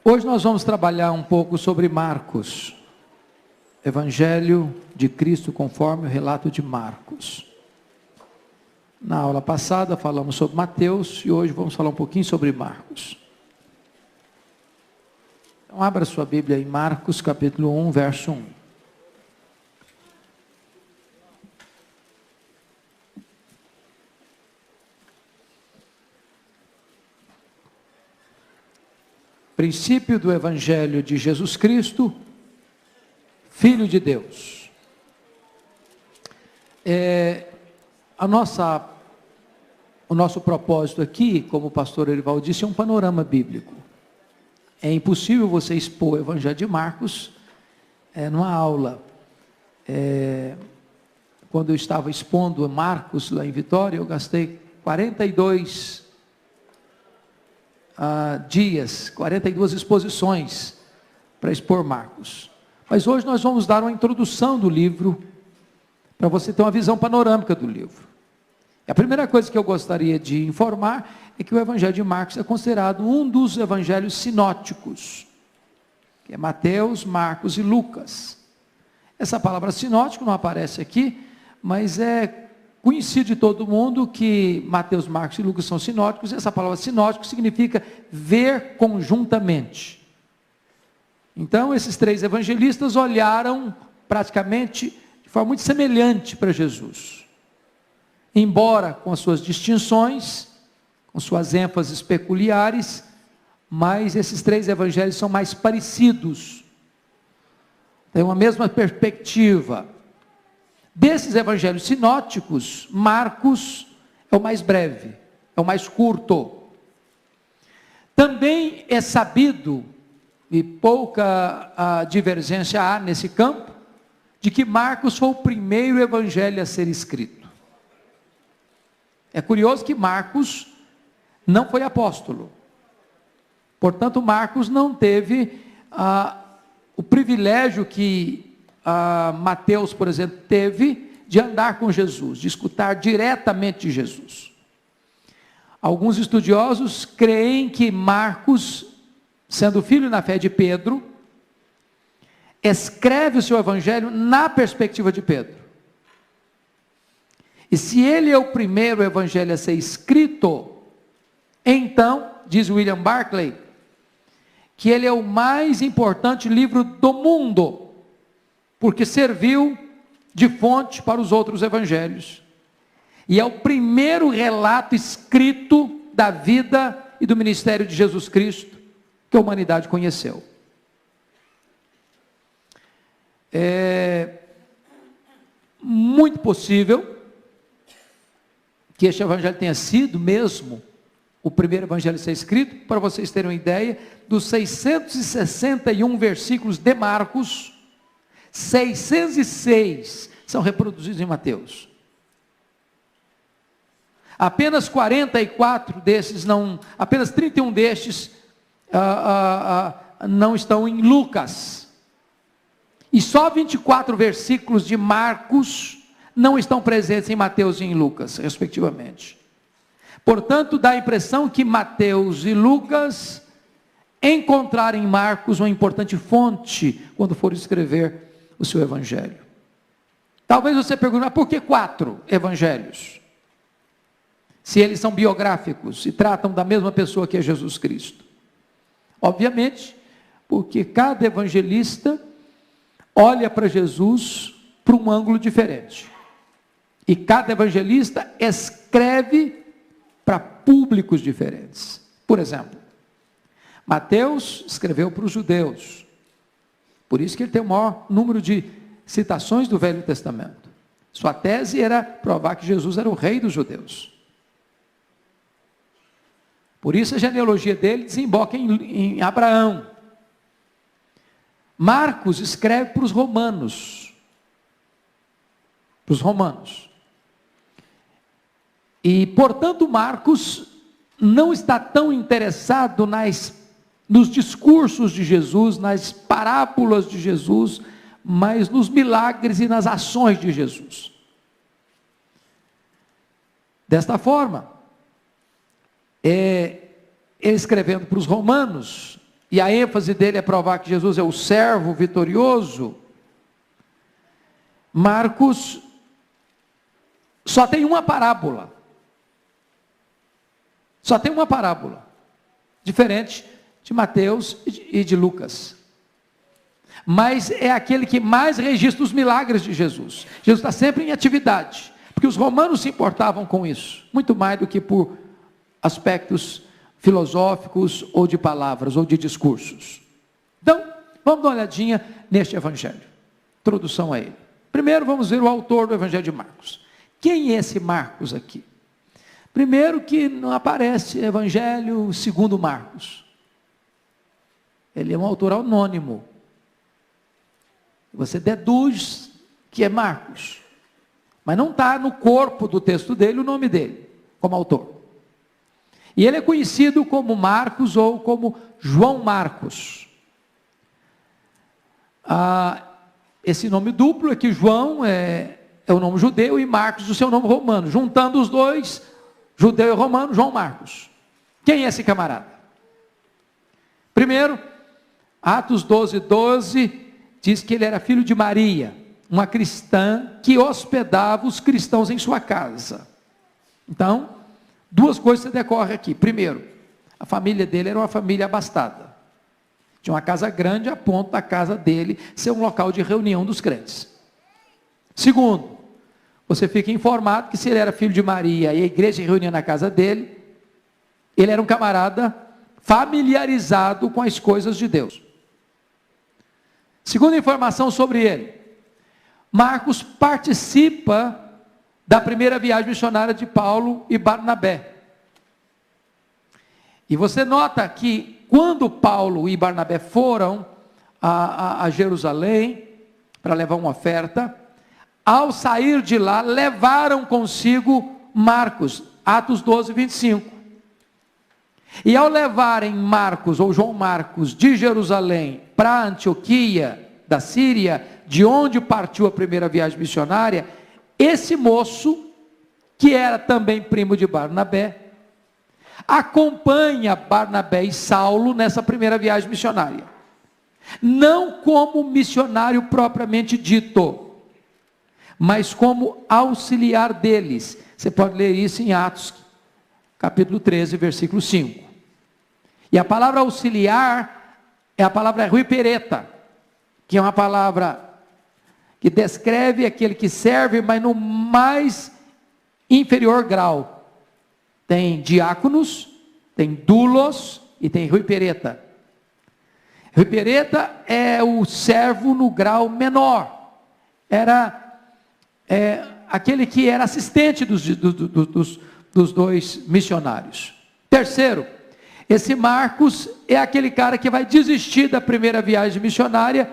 Hoje nós vamos trabalhar um pouco sobre Marcos, Evangelho de Cristo conforme o relato de Marcos. Na aula passada falamos sobre Mateus e hoje vamos falar um pouquinho sobre Marcos. Então abra sua Bíblia em Marcos capítulo 1, verso 1. Princípio do Evangelho de Jesus Cristo, Filho de Deus. O nosso propósito aqui, como o pastor Erival disse, é um panorama bíblico. É impossível você expor o Evangelho de Marcos numa aula. Quando eu estava expondo Marcos lá em Vitória, eu gastei 42 dias, 42 exposições para expor Marcos. Mas hoje nós vamos dar uma introdução do livro, para você ter uma visão panorâmica do livro. A primeira coisa que eu gostaria de informar é que o Evangelho de Marcos é considerado um dos evangelhos sinóticos, que é Mateus, Marcos e Lucas. Essa palavra sinótico não aparece aqui, mas é conhecido de todo mundo que Mateus, Marcos e Lucas são sinóticos. Essa palavra sinótico significa ver conjuntamente. Então, esses três evangelistas olharam praticamente de forma muito semelhante para Jesus. Embora com as suas distinções, com suas ênfases peculiares, mas esses três evangelhos são mais parecidos. Tem uma mesma perspectiva. Desses evangelhos sinóticos, Marcos é o mais breve, é o mais curto. Também é sabido, e pouca divergência há nesse campo, de que Marcos foi o primeiro evangelho a ser escrito. É curioso que Marcos não foi apóstolo. Portanto, Marcos não teve o privilégio que Mateus, por exemplo, teve de andar com Jesus, de escutar diretamente de Jesus. Alguns estudiosos creem que Marcos, sendo filho na fé de Pedro, escreve o seu evangelho na perspectiva de Pedro. E se ele é o primeiro evangelho a ser escrito, então, diz William Barclay, que ele é o mais importante livro do mundo, porque serviu de fonte para os outros evangelhos. E é o primeiro relato escrito da vida e do ministério de Jesus Cristo que a humanidade conheceu. É muito possível que este evangelho tenha sido mesmo o primeiro evangelho a ser escrito. Para vocês terem uma ideia, dos 661 versículos de Marcos, 606 são reproduzidos em Mateus. Apenas 44 desses apenas 31 destes não estão em Lucas. E só 24 versículos de Marcos não estão presentes em Mateus e em Lucas, respectivamente. Portanto, dá a impressão que Mateus e Lucas encontraram em Marcos uma importante fonte quando foram escrever o seu evangelho. Talvez você pergunte, mas por que 4 evangelhos? Se eles são biográficos e tratam da mesma pessoa que é Jesus Cristo. Obviamente, porque cada evangelista olha para Jesus por um ângulo diferente. E cada evangelista escreve para públicos diferentes. Por exemplo, Mateus escreveu para os judeus. Por isso que ele tem o maior número de citações do Velho Testamento. Sua tese era provar que Jesus era o rei dos judeus. Por isso a genealogia dele desemboca em Abraão. Marcos escreve para os romanos. Para os romanos. E, portanto, Marcos não está tão interessado nos discursos de Jesus, nas parábolas de Jesus, mas nos milagres e nas ações de Jesus. Desta forma, ele escrevendo para os romanos, e a ênfase dele é provar que Jesus é o servo vitorioso, Marcos só tem uma parábola. Só tem uma parábola, diferente de Mateus e de Lucas. Mas é aquele que mais registra os milagres de Jesus. Jesus está sempre em atividade, porque os romanos se importavam com isso, muito mais do que por aspectos filosóficos, ou de palavras, ou de discursos. Então, vamos dar uma olhadinha neste evangelho, introdução a ele. Primeiro vamos ver o autor do evangelho de Marcos. Quem é esse Marcos aqui? Primeiro que não aparece evangelho segundo Marcos. Ele é um autor anônimo. Você deduz que é Marcos, mas não está no corpo do texto dele o nome dele, como autor. E ele é conhecido como Marcos ou como João Marcos. Esse nome duplo é que João é o nome judeu e Marcos o seu nome romano. Juntando os dois, judeu e romano, João Marcos. Quem é esse camarada? Primeiro, Atos 12:12 diz que ele era filho de Maria, uma cristã que hospedava os cristãos em sua casa. Então, duas coisas se decorrem aqui. Primeiro, a família dele era uma família abastada. Tinha uma casa grande a ponto da casa dele ser um local de reunião dos crentes. Segundo, você fica informado que se ele era filho de Maria e a igreja reunia na casa dele, ele era um camarada familiarizado com as coisas de Deus. Segunda informação sobre ele, Marcos participa da primeira viagem missionária de Paulo e Barnabé. E você nota que quando Paulo e Barnabé foram a Jerusalém para levar uma oferta, ao sair de lá, levaram consigo Marcos, Atos 12:25. E ao levarem Marcos, ou João Marcos, de Jerusalém para Antioquia, da Síria, de onde partiu a primeira viagem missionária, esse moço, que era também primo de Barnabé, acompanha Barnabé e Saulo nessa primeira viagem missionária. Não como missionário propriamente dito, mas como auxiliar deles. Você pode ler isso em Atos, capítulo 13, versículo 5. E a palavra auxiliar é a palavra ruipereta, que é uma palavra que descreve aquele que serve, mas no mais inferior grau. Tem diáconos, tem doulos e tem ruipereta. Ruipereta é o servo no grau menor. Era aquele que era assistente dos dois missionários. Terceiro, esse Marcos é aquele cara que vai desistir da primeira viagem missionária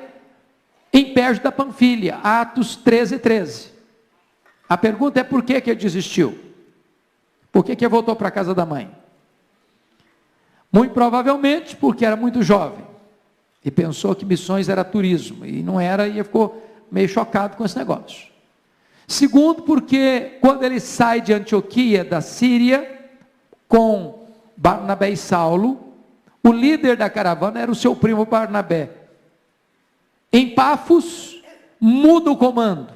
em Perge da Panfilha, Atos 13:13. A pergunta é por que ele desistiu? Por que ele voltou para a casa da mãe? Muito provavelmente porque era muito jovem e pensou que missões era turismo, e não era, e ficou meio chocado com esse negócio. Segundo, porque quando ele sai de Antioquia, da Síria, com Barnabé e Saulo, o líder da caravana era o seu primo Barnabé. Em Pafos, muda o comando.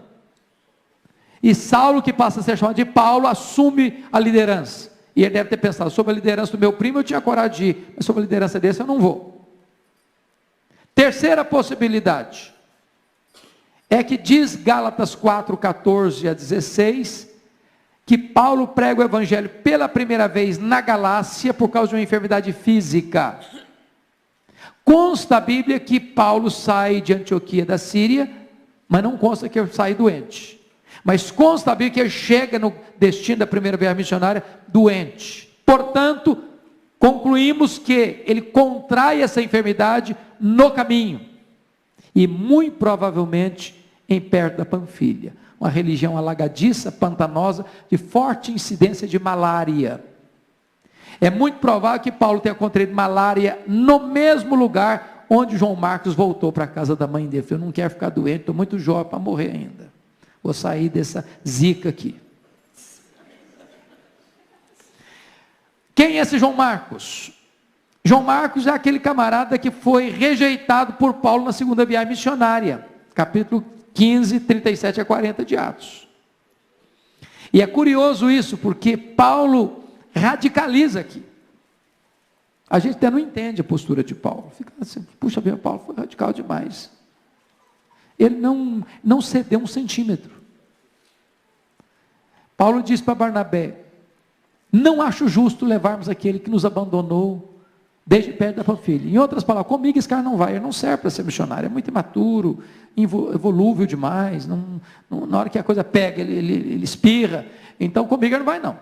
E Saulo, que passa a ser chamado de Paulo, assume a liderança. E ele deve ter pensado, sob a liderança do meu primo eu tinha coragem de ir, mas sob a liderança desse eu não vou. Terceira possibilidade, é que diz Gálatas 4:14-16, que Paulo prega o evangelho pela primeira vez na Galácia por causa de uma enfermidade física. Consta a Bíblia que Paulo sai de Antioquia da Síria, mas não consta que ele sai doente. Mas consta a Bíblia que ele chega no destino da primeira viagem missionária doente. Portanto, concluímos que ele contrai essa enfermidade no caminho. E muito provavelmente em perto da Panfilha. Uma religião alagadiça, pantanosa, de forte incidência de malária. É muito provável que Paulo tenha contraído malária no mesmo lugar onde João Marcos voltou para a casa da mãe dele. Eu não quero ficar doente, estou muito jovem para morrer ainda. Vou sair dessa zica aqui. Quem é esse João Marcos? João Marcos é aquele camarada que foi rejeitado por Paulo na segunda viagem missionária, capítulo 15, 37 a 40 de Atos. E é curioso isso, porque Paulo radicaliza aqui. A gente até não entende a postura de Paulo. Fica assim, puxa vida, Paulo foi radical demais. Ele não cedeu um centímetro. Paulo diz para Barnabé: não acho justo levarmos aquele que nos abandonou desde perto da Panfilha. Em outras palavras, comigo esse cara não vai, ele não serve para ser missionário, é muito imaturo, volúvel demais, na hora que a coisa pega, ele espirra, então comigo ele não vai não.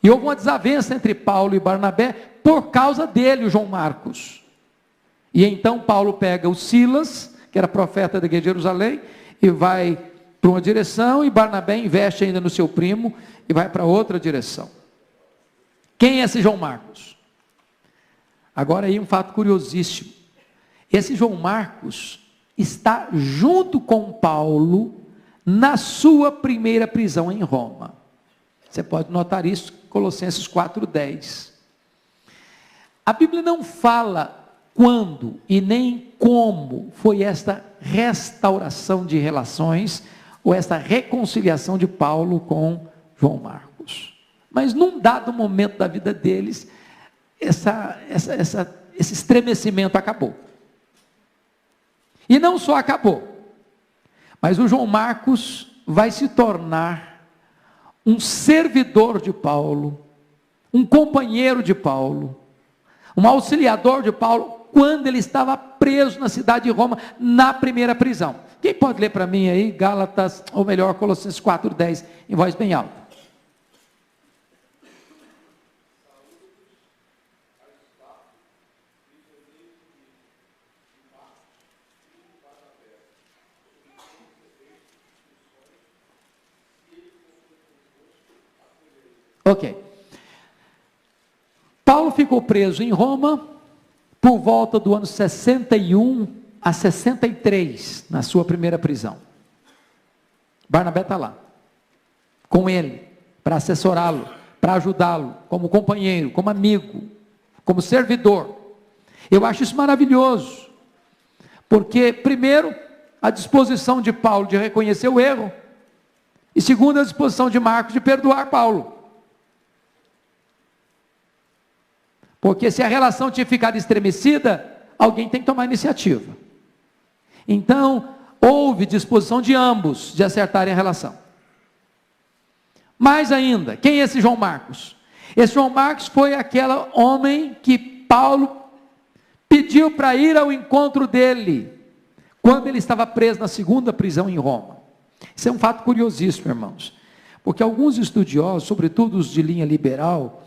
E houve uma desavença entre Paulo e Barnabé por causa dele, o João Marcos. E então Paulo pega o Silas, que era profeta da igreja de Jerusalém, e vai para uma direção, e Barnabé investe ainda no seu primo, e vai para outra direção. Quem é esse João Marcos? Agora aí um fato curiosíssimo. Esse João Marcos está junto com Paulo na sua primeira prisão em Roma. Você pode notar isso, Colossenses 4:10. A Bíblia não fala quando e nem como foi esta restauração de relações, ou esta reconciliação de Paulo com João Marcos. Mas num dado momento da vida deles, esse estremecimento acabou. E não só acabou, mas o João Marcos vai se tornar um servidor de Paulo, um companheiro de Paulo, um auxiliador de Paulo, quando ele estava preso na cidade de Roma, na primeira prisão. Quem pode ler para mim aí, Gálatas, ou melhor, Colossenses 4:10, em voz bem alta? Ok. Paulo ficou preso em Roma por volta do ano 61 a 63, na sua primeira prisão. Barnabé está lá, com ele, para assessorá-lo, para ajudá-lo, como companheiro, como amigo, como servidor. Eu acho isso maravilhoso, porque, primeiro, a disposição de Paulo de reconhecer o erro, e segundo, a disposição de Marcos de perdoar Paulo. Porque se a relação tinha ficado estremecida, alguém tem que tomar iniciativa. Então, houve disposição de ambos de acertarem a relação. Mais ainda, quem é esse João Marcos? Esse João Marcos foi aquele homem que Paulo pediu para ir ao encontro dele, quando ele estava preso na segunda prisão em Roma. Isso é um fato curiosíssimo, irmãos, porque alguns estudiosos, sobretudo os de linha liberal,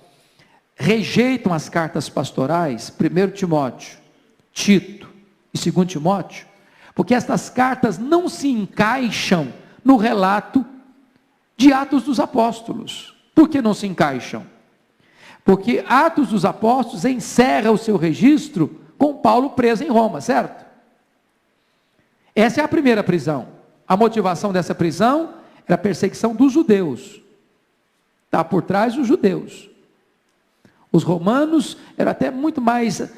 rejeitam as cartas pastorais, 1 Timóteo, Tito e 2 Timóteo, porque estas cartas não se encaixam no relato de Atos dos Apóstolos. Por que não se encaixam? Porque Atos dos Apóstolos encerra o seu registro com Paulo preso em Roma, certo? Essa é a primeira prisão. A motivação dessa prisão era a perseguição dos judeus. Está por trás dos judeus. Os romanos eram até muito mais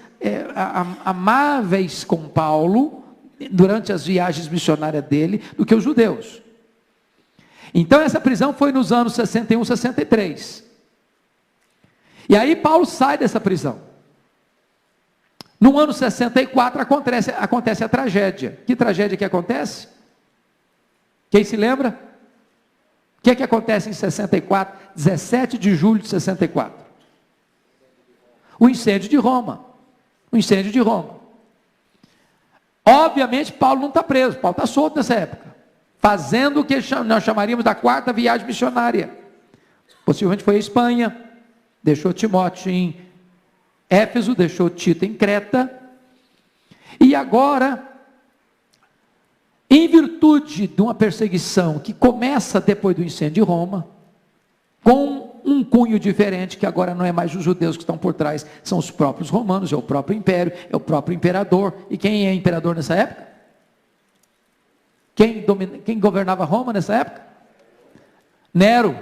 amáveis com Paulo, durante as viagens missionárias dele, do que os judeus. Então essa prisão foi nos anos 61, 63. E aí Paulo sai dessa prisão. No ano 64 acontece a tragédia. Que tragédia que acontece? Quem se lembra? O que acontece em 64? 17 de julho de 64. O incêndio de Roma. O incêndio de Roma. Obviamente, Paulo não está preso. Paulo está solto nessa época. Fazendo o que nós chamaríamos da quarta viagem missionária. Possivelmente foi à Espanha. Deixou Timóteo em Éfeso. Deixou Tito em Creta. E agora, em virtude de uma perseguição que começa depois do incêndio de Roma, com um cunho diferente, que agora não é mais os judeus que estão por trás, são os próprios romanos, é o próprio império, é o próprio imperador. E quem é imperador nessa época? Quem governava Roma nessa época? Nero.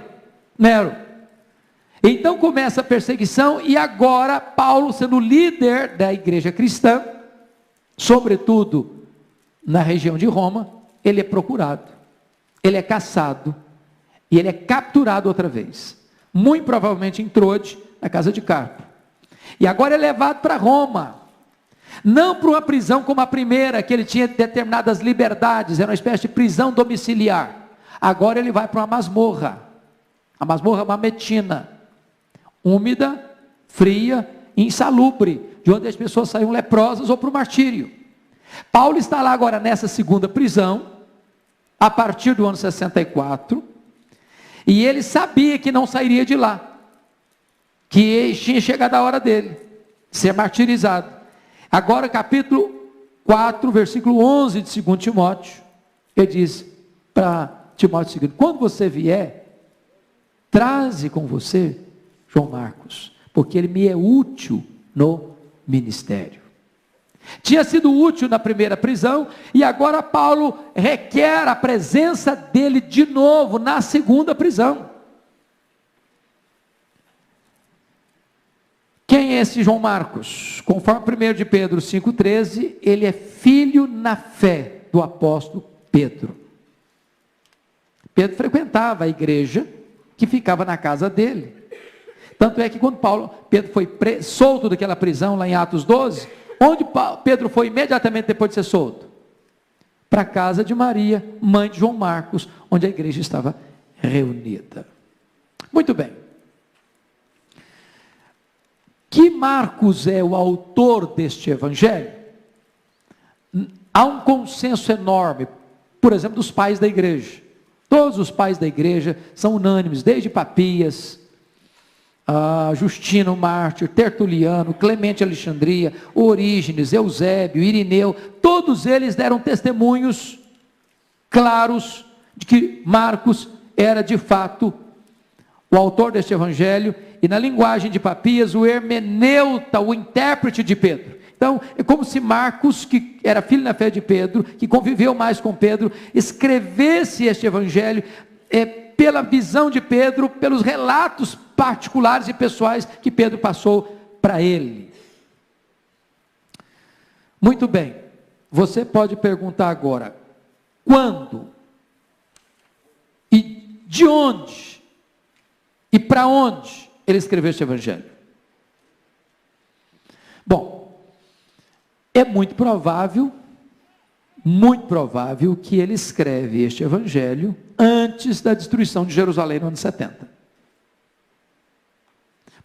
Então começa a perseguição, e agora Paulo, sendo líder da igreja cristã, sobretudo na região de Roma, ele é procurado, ele é caçado, e ele é capturado outra vez, muito provavelmente em Troade, na casa de Carpo, e agora é levado para Roma, não para uma prisão como a primeira, que ele tinha determinadas liberdades, era uma espécie de prisão domiciliar. Agora ele vai para uma masmorra, a masmorra mametina, úmida, fria, insalubre, de onde as pessoas saíam leprosas ou para o martírio. Paulo está lá agora nessa segunda prisão, a partir do ano 64, e ele sabia que não sairia de lá, que tinha chegado a hora dele ser martirizado. Agora capítulo 4, versículo 11 de 2 Timóteo, ele diz para Timóteo o seguinte: quando você vier, traze com você João Marcos, porque ele me é útil no ministério. Tinha sido útil na primeira prisão, e agora Paulo requer a presença dele de novo na segunda prisão. Quem é esse João Marcos? Conforme 1 de Pedro 5,13, ele é filho na fé do apóstolo Pedro. Pedro frequentava a igreja que ficava na casa dele. Tanto é que quando Pedro foi solto daquela prisão, lá em Atos 12, onde Pedro foi imediatamente depois de ser solto? Para a casa de Maria, mãe de João Marcos, onde a igreja estava reunida. Muito bem. Que Marcos é o autor deste evangelho? Há um consenso enorme, por exemplo, dos pais da igreja. Todos os pais da igreja são unânimes, desde Papias, Justino Mártir, Tertuliano, Clemente Alexandria, Orígenes, Eusébio, Irineu, todos eles deram testemunhos claros de que Marcos era de fato o autor deste evangelho, e na linguagem de Papias, o hermeneuta, o intérprete de Pedro. Então, é como se Marcos, que era filho na fé de Pedro, que conviveu mais com Pedro, escrevesse este evangelho pela visão de Pedro, pelos relatos particulares e pessoais que Pedro passou para ele. Muito bem, você pode perguntar agora, quando? E de onde? E para onde ele escreveu este evangelho? Bom, é muito provável que ele escreve este evangelho antes da destruição de Jerusalém no ano 70.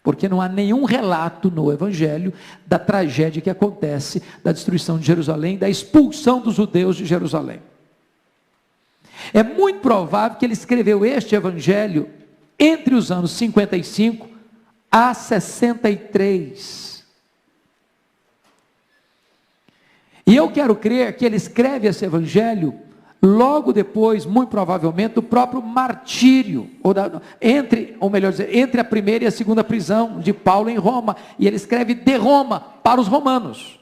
Porque não há nenhum relato no evangelho da tragédia que acontece, da destruição de Jerusalém, da expulsão dos judeus de Jerusalém. É muito provável que ele escreveu este evangelho entre os anos 55 a 63. E eu quero crer que ele escreve esse evangelho logo depois, muito provavelmente, do próprio martírio, entre a primeira e a segunda prisão de Paulo em Roma, e ele escreve de Roma para os romanos.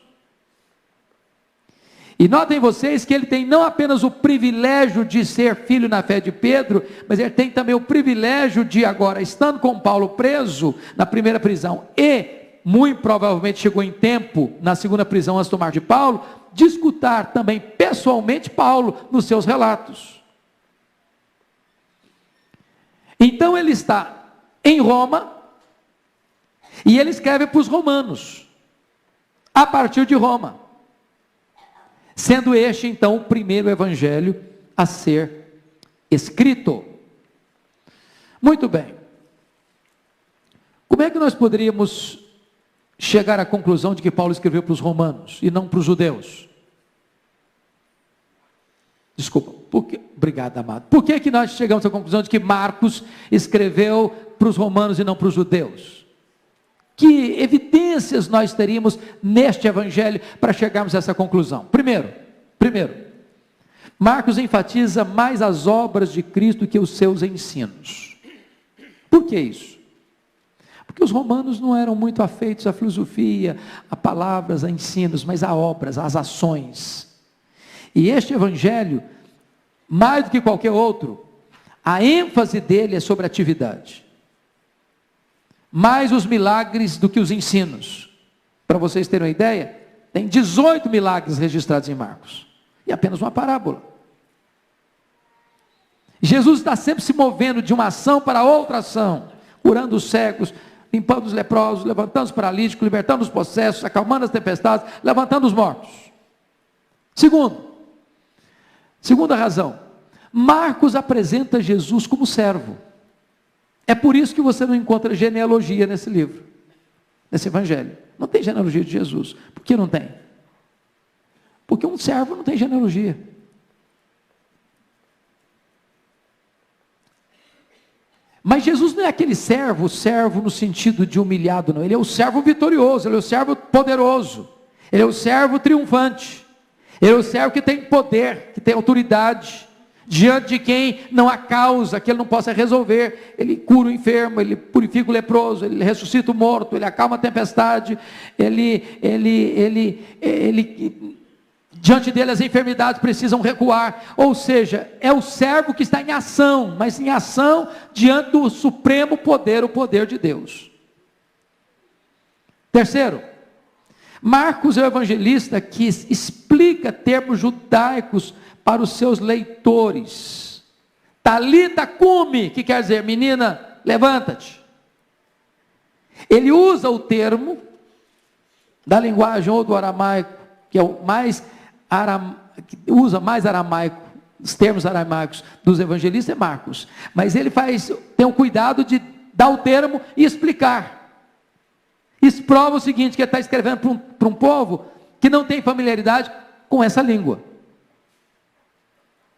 E notem vocês que ele tem não apenas o privilégio de ser filho na fé de Pedro, mas ele tem também o privilégio de agora, estando com Paulo preso na primeira prisão, e muito provavelmente chegou em tempo, na segunda prisão antes do mar de Paulo, de escutar também pessoalmente Paulo nos seus relatos. Então ele está em Roma, e ele escreve para os romanos, a partir de Roma, sendo este então o primeiro evangelho a ser escrito. Muito bem, como é que nós poderíamos chegar à conclusão de que Paulo escreveu para os romanos e não para os judeus? Desculpa, obrigado, amado. Por que nós chegamos à conclusão de que Marcos escreveu para os romanos e não para os judeus? Que evidências nós teríamos neste evangelho para chegarmos a essa conclusão? Primeiro, Marcos enfatiza mais as obras de Cristo que os seus ensinos. Por que isso? Porque os romanos não eram muito afeitos à filosofia, a palavras, a ensinos, mas a obras, às ações. E este evangelho, mais do que qualquer outro, a ênfase dele é sobre a atividade. mais os milagres do que os ensinos. Para vocês terem uma ideia, tem 18 milagres registrados em Marcos, e apenas uma parábola. Jesus está sempre se movendo de uma ação para outra ação, curando os cegos, limpando os leprosos, levantando os paralíticos, libertando os possessos, acalmando as tempestades, levantando os mortos. Segunda razão, Marcos apresenta Jesus como servo. É por isso que você não encontra genealogia nesse livro, nesse evangelho. Não tem genealogia de Jesus. Por que não tem? Porque um servo não tem genealogia. Mas Jesus não é aquele servo no sentido de humilhado, não. Ele é o servo vitorioso, ele é o servo poderoso, ele é o servo triunfante, ele é o servo que tem poder, que tem autoridade, diante de quem não há causa que ele não possa resolver. Ele cura o enfermo, ele purifica o leproso, ele ressuscita o morto, ele acalma a tempestade, diante dele as enfermidades precisam recuar. Ou seja, é o servo que está em ação, mas em ação diante do supremo poder, o poder de Deus. Terceiro, Marcos é o evangelista que explica termos judaicos para os seus leitores. Talita cumi, que quer dizer, menina, levanta-te. Ele usa o termo da linguagem ou do aramaico, que é o mais que usa mais aramaico, os termos aramaicos dos evangelistas é Marcos, mas ele tem o cuidado de dar o termo e explicar. Isso prova o seguinte, que ele está escrevendo para um povo que não tem familiaridade com essa língua.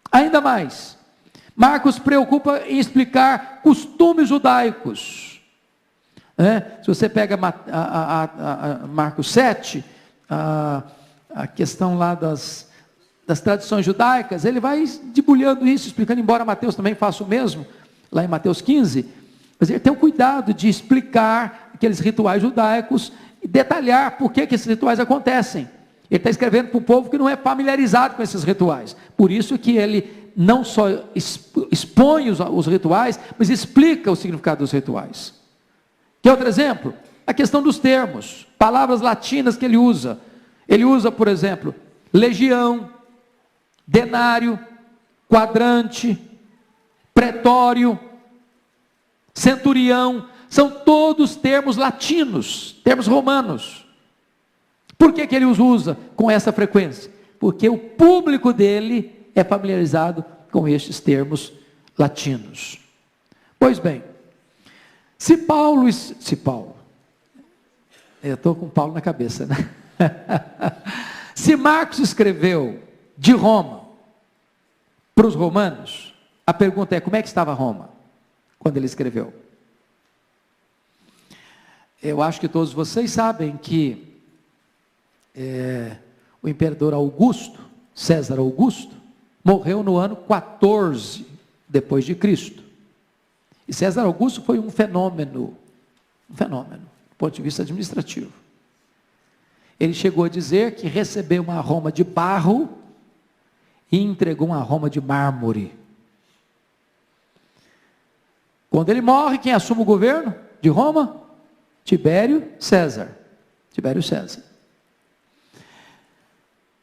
Ainda mais, Marcos preocupa em explicar costumes judaicos. Se você pega Marcos 7, a questão lá das tradições judaicas, ele vai debulhando isso, explicando, embora Mateus também faça o mesmo, lá em Mateus 15, mas ele tem o cuidado de explicar aqueles rituais judaicos e detalhar por que esses rituais acontecem. Ele está escrevendo para um povo que não é familiarizado com esses rituais, por isso que ele não só expõe os rituais, mas explica o significado dos rituais. Que outro exemplo? A questão dos termos, palavras latinas que ele usa. Ele usa, por exemplo, legião, denário, quadrante, pretório, centurião, são todos termos latinos, termos romanos. Por que ele os usa com essa frequência? Porque o público dele é familiarizado com estes termos latinos. Pois bem, se Paulo, eu estou com Paulo na cabeça, né? Se Marcos escreveu de Roma para os romanos, a pergunta é: como é que estava Roma quando ele escreveu? Eu acho que todos vocês sabem que o imperador Augusto, César Augusto, morreu no ano 14 depois de Cristo. E César Augusto foi um fenômeno do ponto de vista administrativo. Ele chegou a dizer que recebeu uma Roma de barro e entregou uma Roma de mármore. Quando ele morre, quem assume o governo de Roma? Tibério César.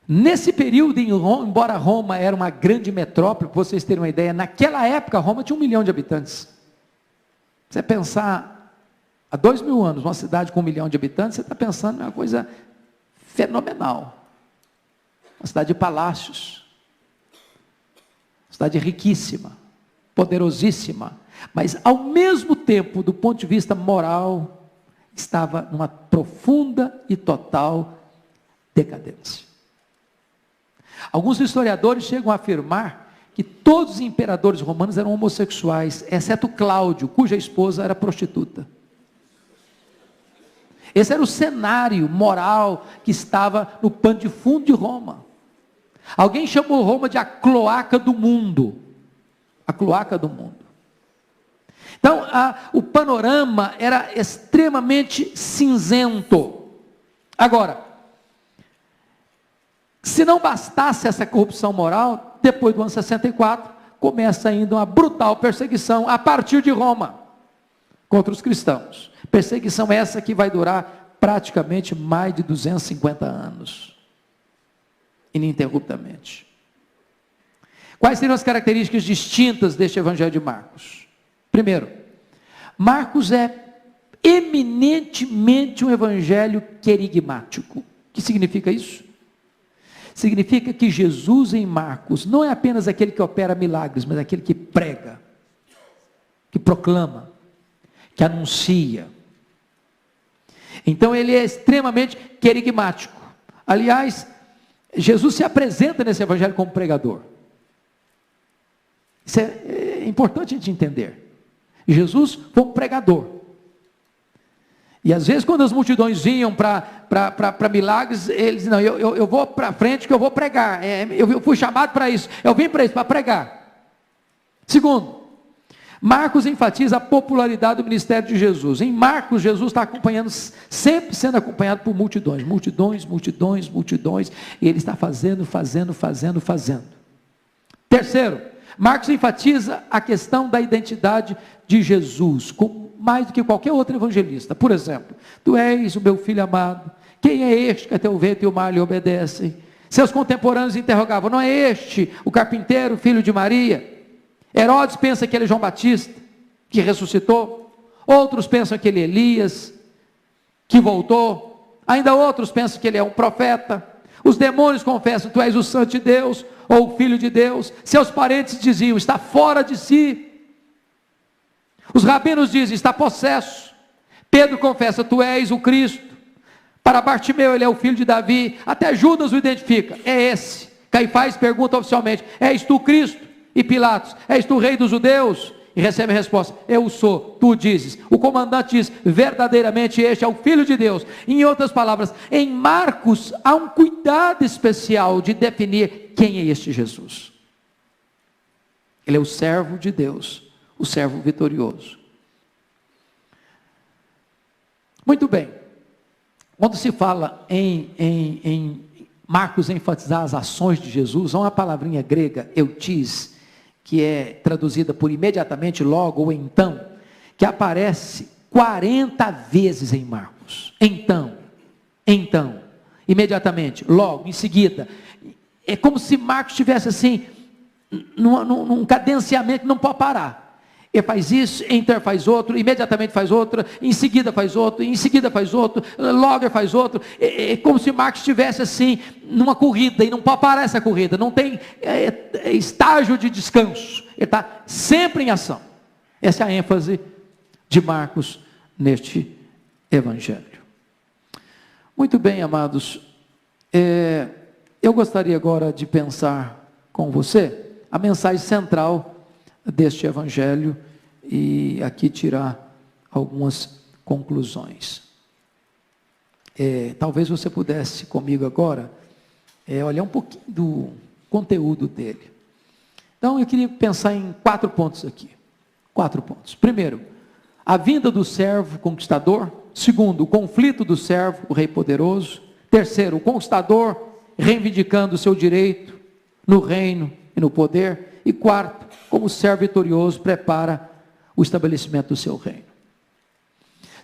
Nesse período, embora Roma era uma grande metrópole, para vocês terem uma ideia, naquela época Roma tinha 1 milhão de habitantes. Você pensar, há 2000 anos, uma cidade com 1 milhão de habitantes, você está pensando em uma coisa fenomenal. Uma cidade de palácios, uma cidade riquíssima, poderosíssima, mas ao mesmo tempo, do ponto de vista moral, estava numa profunda e total decadência. Alguns historiadores chegam a afirmar que todos os imperadores romanos eram homossexuais, exceto Cláudio, cuja esposa era prostituta. Esse era o cenário moral que estava no pano de fundo de Roma. Alguém chamou Roma de a cloaca do mundo. A cloaca do mundo. Então, o panorama era extremamente cinzento. Agora, se não bastasse essa corrupção moral, depois do ano 64, começa ainda uma brutal perseguição a partir de Roma. contra os cristãos. Perseguição essa que vai durar praticamente mais de 250 anos, ininterruptamente. Quais seriam as características distintas deste Evangelho de Marcos? Primeiro, Marcos é eminentemente um evangelho querigmático. O que significa isso? Significa que Jesus em Marcos não é apenas aquele que opera milagres, mas aquele que prega, que proclama, que anuncia. Então ele é extremamente querigmático. Aliás, Jesus se apresenta nesse evangelho como pregador. Isso é importante a gente entender. Jesus foi um pregador. E às vezes quando as multidões vinham para milagres, eles não, eu vou para frente que eu vou pregar, eu fui chamado para isso, eu vim para isso, para pregar. Segundo, Marcos enfatiza a popularidade do ministério de Jesus. Em Marcos, Jesus está acompanhando, sempre sendo acompanhado por multidões, e ele está fazendo. Terceiro, Marcos enfatiza a questão da identidade de Jesus, mais do que qualquer outro evangelista. Por exemplo, tu és o meu filho amado, quem é este que até o vento e o mar lhe obedecem? Seus contemporâneos interrogavam, não é este o carpinteiro, filho de Maria? Herodes pensa que ele é João Batista, que ressuscitou. Outros pensam que ele é Elias, que voltou. Ainda outros pensam que ele é um profeta. Os demônios confessam, tu és o santo de Deus, ou o filho de Deus. Seus parentes diziam, está fora de si. Os rabinos dizem, está possesso. Pedro confessa, tu és o Cristo. Para Bartimeu, ele é o filho de Davi. Até Judas o identifica, é esse. Caifás pergunta oficialmente, és tu Cristo? E Pilatos, és tu rei dos judeus? E recebe a resposta, eu sou, tu dizes. O comandante diz, verdadeiramente este é o Filho de Deus. Em outras palavras, em Marcos há um cuidado especial de definir quem é este Jesus. Ele é o servo de Deus, o servo vitorioso. Muito bem, quando se fala em Marcos enfatizar as ações de Jesus, há uma palavrinha grega, eutis, que é traduzida por imediatamente, logo ou então, que aparece 40 vezes em Marcos. Então, imediatamente, logo, em seguida. É como se Marcos tivesse assim, num cadenciamento que não pode parar. Ele faz isso, então faz outro, imediatamente faz outro, em seguida faz outro, em seguida faz outro, logo faz outro. É como se Marcos estivesse assim, numa corrida, e não pode parar essa corrida, não tem estágio de descanso, ele está sempre em ação. Essa é a ênfase de Marcos neste evangelho. Muito bem, amados, eu gostaria agora de pensar com você a mensagem central deste evangelho e aqui tirar algumas conclusões. Talvez você pudesse comigo agora olhar um pouquinho do conteúdo dele. Então eu queria pensar em 4 pontos aqui. 4 pontos. Primeiro, a vinda do servo conquistador. Segundo, o conflito do servo, o rei poderoso. Terceiro, o conquistador reivindicando o seu direito no reino e no poder. E quarto, como o servo vitorioso prepara o estabelecimento do seu reino.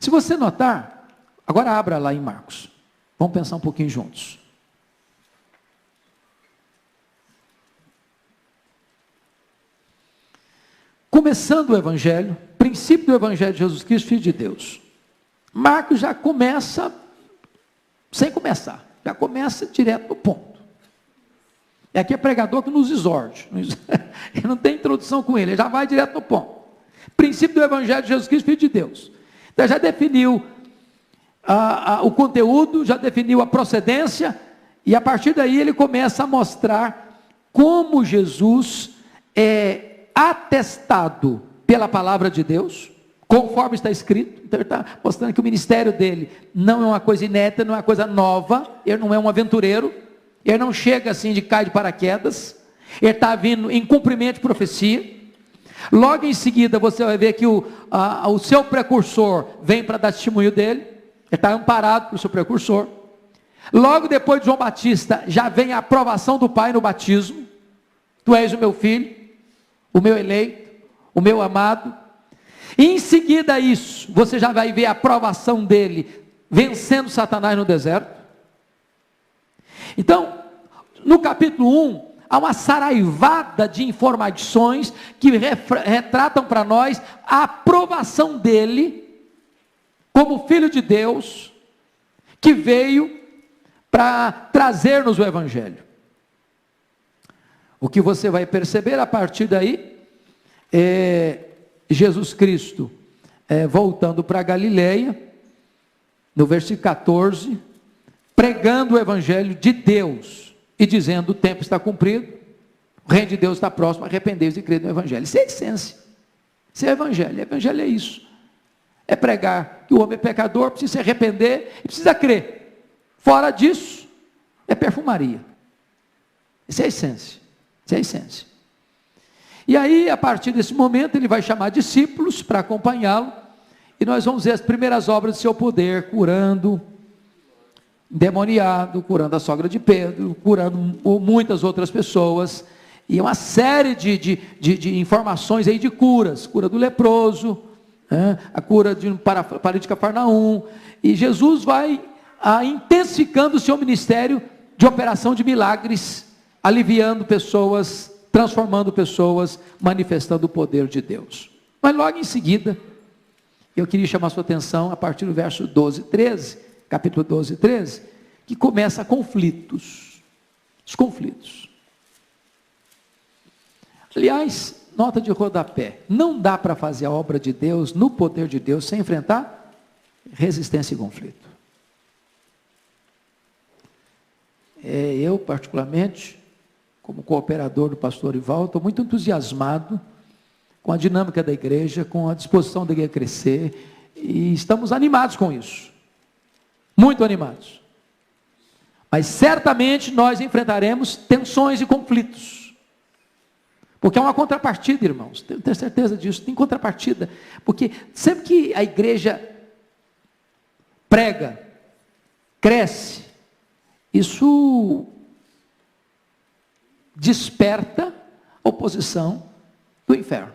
Se você notar, agora abra lá em Marcos. Vamos pensar um pouquinho juntos. Começando o evangelho, princípio do evangelho de Jesus Cristo, Filho de Deus. Marcos já começa, sem começar, já começa direto no ponto. Aqui é pregador que nos exorte, ele não tem introdução com ele já vai direto no ponto. Princípio do evangelho de Jesus Cristo, Filho de Deus. Então já definiu o conteúdo, já definiu a procedência, e a partir daí ele começa a mostrar como Jesus é atestado pela palavra de Deus, conforme está escrito. Então ele está mostrando que o ministério dele não é uma coisa inédita, não é uma coisa nova, ele não é um aventureiro, ele não chega assim de cai de paraquedas, ele está vindo em cumprimento de profecia. Logo em seguida você vai ver que o seu precursor vem para dar testemunho dele, ele está amparado pelo seu precursor. Logo depois de João Batista, já vem a aprovação do Pai no batismo. Tu és o meu filho, o meu eleito, o meu amado. Em seguida a isso, você já vai ver a aprovação dele vencendo Satanás no deserto. Então, no capítulo 1, há uma saraivada de informações que retratam para nós a aprovação dele como Filho de Deus, que veio para trazer-nos o Evangelho. O que você vai perceber a partir daí é Jesus Cristo voltando para Galileia, no versículo 14, pregando o Evangelho de Deus e dizendo: o tempo está cumprido, o reino de Deus está próximo, arrependei-vos e crede no Evangelho. Isso é a essência, isso é o Evangelho. O Evangelho é isso, é pregar que o homem é pecador, precisa se arrepender e precisa crer. Fora disso, é perfumaria. Isso é a essência, isso é a essência. E aí, a partir desse momento, ele vai chamar discípulos para acompanhá-lo, e nós vamos ver as primeiras obras de seu poder, curando endemoniado, curando a sogra de Pedro, curando muitas outras pessoas, e uma série de informações aí de curas, cura do leproso, a cura de um paralítico de Cafarnaum, e Jesus vai intensificando o seu ministério de operação de milagres, aliviando pessoas, transformando pessoas, manifestando o poder de Deus. Mas logo em seguida, eu queria chamar a sua atenção a partir do verso 12, 13, capítulo 12, 13, que começa conflitos, os conflitos. Aliás, nota de rodapé, não dá para fazer a obra de Deus, no poder de Deus, sem enfrentar resistência e conflito. Eu, particularmente, como cooperador do pastor Ival, estou muito entusiasmado com a dinâmica da igreja, com a disposição da igreja a crescer, e estamos animados com isso, muito animados. Mas certamente nós enfrentaremos tensões e conflitos, porque é uma contrapartida, irmãos, tenho certeza disso, tem contrapartida, porque sempre que a igreja prega, cresce, isso desperta oposição do inferno.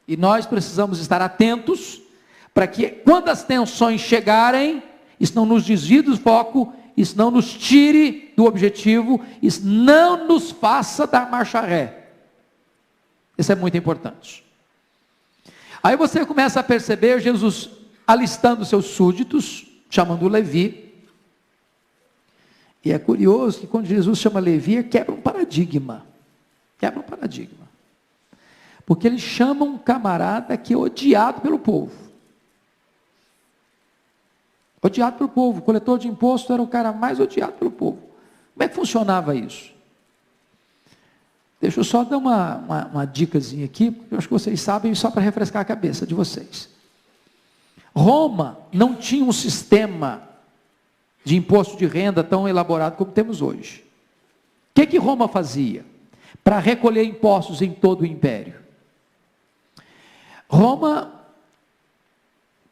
E nós precisamos estar atentos para que, quando as tensões chegarem, isso não nos desvie do foco, isso não nos tire do objetivo, isso não nos faça dar marcha ré. Isso é muito importante. Aí você começa a perceber Jesus alistando seus súditos, chamando Levi. E é curioso que quando Jesus chama Levi, quebra um paradigma. Quebra um paradigma. Porque ele chama um camarada que é odiado pelo povo. Odiado pelo povo. O coletor de imposto era o cara mais odiado pelo povo. Como é que funcionava isso? Deixa eu só dar uma dicasinha aqui, porque eu acho que vocês sabem, só para refrescar a cabeça de vocês. Roma não tinha um sistema de imposto de renda tão elaborado como temos hoje. O que Roma fazia para recolher impostos em todo o império? Roma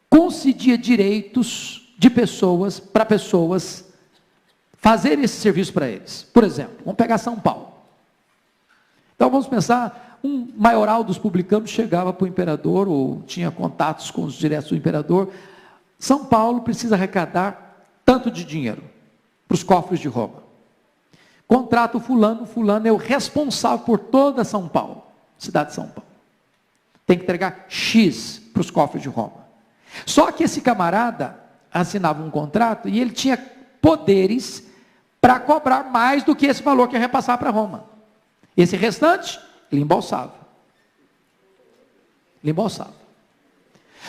concedia direitos de pessoas, para pessoas fazerem esse serviço para eles. Por exemplo, vamos pegar São Paulo. Então vamos pensar, um maioral dos publicanos chegava para o imperador, ou tinha contatos com os diretos do imperador. São Paulo precisa arrecadar tanto de dinheiro para os cofres de Roma. Contrata o fulano é o responsável por toda São Paulo, cidade de São Paulo. Tem que entregar X para os cofres de Roma. Só que esse camarada assinava um contrato e ele tinha poderes para cobrar mais do que esse valor que ia repassar para Roma. Esse restante, ele embolsava. Ele embolsava.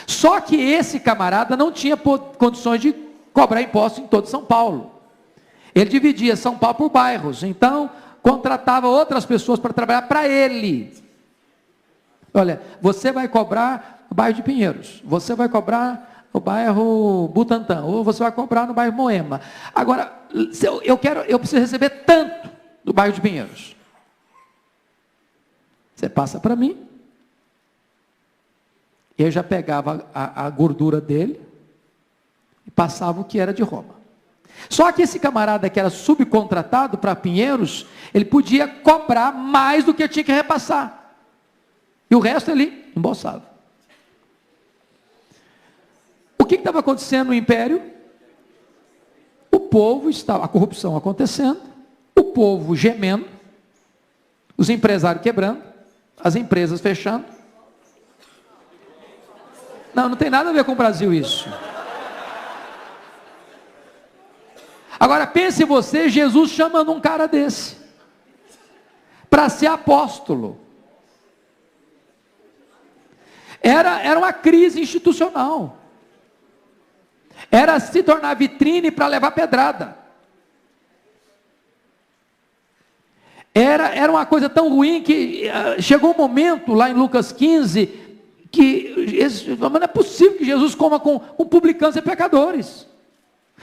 Só que esse camarada não tinha condições de cobrar imposto em todo São Paulo. Ele dividia São Paulo por bairros, então contratava outras pessoas para trabalhar para ele. Olha, você vai cobrar o bairro de Pinheiros, você vai cobrar o bairro Butantã, ou você vai cobrar no bairro Moema. Agora, eu preciso receber tanto do bairro de Pinheiros. Você passa para mim, eu já pegava a gordura dele, e passava o que era de Roma. Só que esse camarada que era subcontratado para Pinheiros, ele podia cobrar mais do que tinha que repassar. E o resto ele embolsava. que estava acontecendo no império? O povo estava, a corrupção acontecendo, o povo gemendo, os empresários quebrando, as empresas fechando. Não tem nada a ver com o Brasil isso. Agora pense você, Jesus chamando um cara desse para ser apóstolo. Era uma crise institucional. Era se tornar vitrine para levar pedrada. Era uma coisa tão ruim que chegou um momento lá em Lucas 15 que não é possível que Jesus coma com publicanos e pecadores.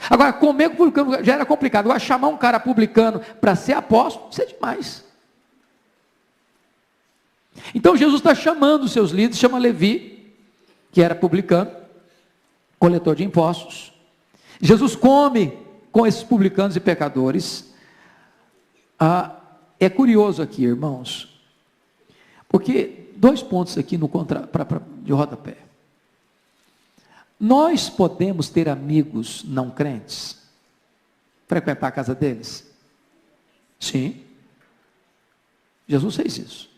Agora, comer com publicano já era complicado. Agora, chamar um cara publicano para ser apóstolo, isso é demais. Então, Jesus está chamando os seus líderes, chama Levi, que era publicano, coletor de impostos. Jesus come com esses publicanos e pecadores. É curioso aqui, irmãos, porque 2 pontos aqui de rodapé. Nós podemos ter amigos não crentes? Frequentar a casa deles? Sim. Jesus fez isso.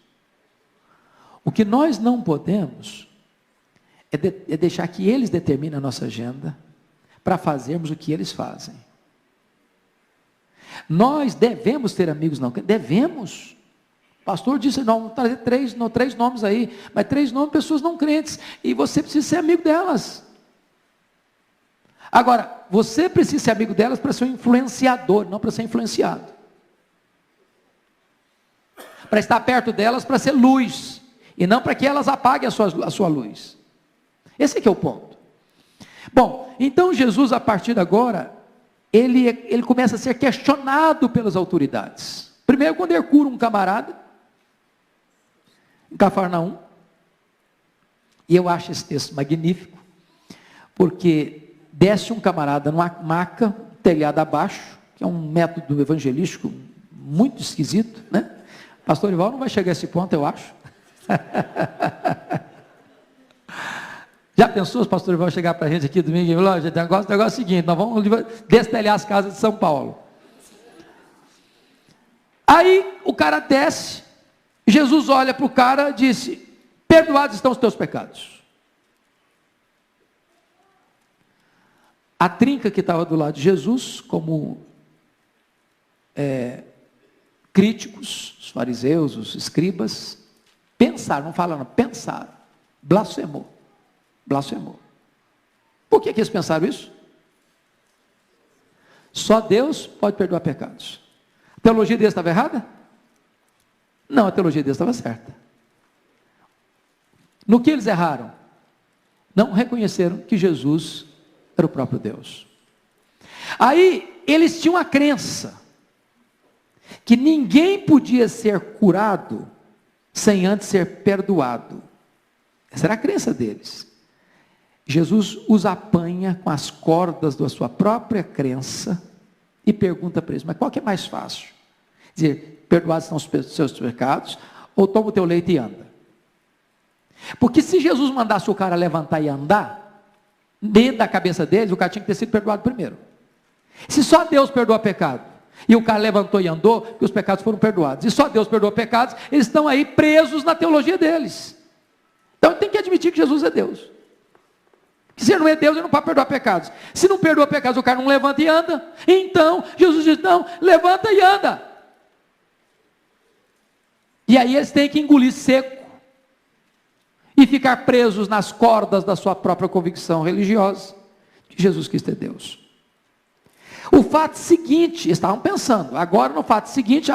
O que nós não podemos é deixar que eles determinem a nossa agenda para fazermos o que eles fazem. Nós devemos ter amigos não crentes? Devemos. O pastor disse, não, vamos trazer 3 nomes aí, mas 3 nomes de pessoas não crentes, e você precisa ser amigo delas. Agora, você precisa ser amigo delas para ser um influenciador, não para ser influenciado. Para estar perto delas, para ser luz, e não para que elas apaguem a sua luz. Esse aqui é o ponto. Bom, então Jesus, a partir de agora, ele começa a ser questionado pelas autoridades. Primeiro, quando ele cura um camarada, em Cafarnaum, e eu acho esse texto magnífico, porque desce um camarada numa maca, telhado abaixo, que é um método evangelístico muito esquisito, né? Pastor Ival não vai chegar a esse ponto, eu acho. Já pensou se o pastor Ival chegar para a gente aqui domingo e falar, o negócio é o seguinte, nós vamos destelhar as casas de São Paulo. Aí o cara desce, Jesus olha para o cara e disse, perdoados estão os teus pecados. A trinca que estava do lado de Jesus, como críticos, os fariseus, os escribas, pensaram, não falaram, pensaram, blasfemou. Por que eles pensaram isso? Só Deus pode perdoar pecados. A teologia deles estava errada? Não, a teologia deles estava certa. No que eles erraram? Não reconheceram que Jesus era o próprio Deus. Aí, eles tinham a crença que ninguém podia ser curado sem antes ser perdoado. Essa era a crença deles. Jesus os apanha com as cordas da sua própria crença e pergunta para eles, mas qual que é mais fácil? Dizer, perdoados são os seus pecados, ou toma o teu leite e anda? Porque se Jesus mandasse o cara levantar e andar, dentro da cabeça deles, o cara tinha que ter sido perdoado primeiro. Se só Deus perdoa pecado, e o cara levantou e andou, porque os pecados foram perdoados, e só Deus perdoa pecados, eles estão aí presos na teologia deles. Então tem que admitir que Jesus é Deus. Que se ele não é Deus, ele não pode perdoar pecados. Se não perdoa pecados, o cara não levanta e anda. Então, Jesus diz, não, levanta e anda. E aí eles têm que engolir seco. E ficar presos nas cordas da sua própria convicção religiosa. Que Jesus Cristo é Deus. O fato seguinte, estavam pensando, agora no fato seguinte,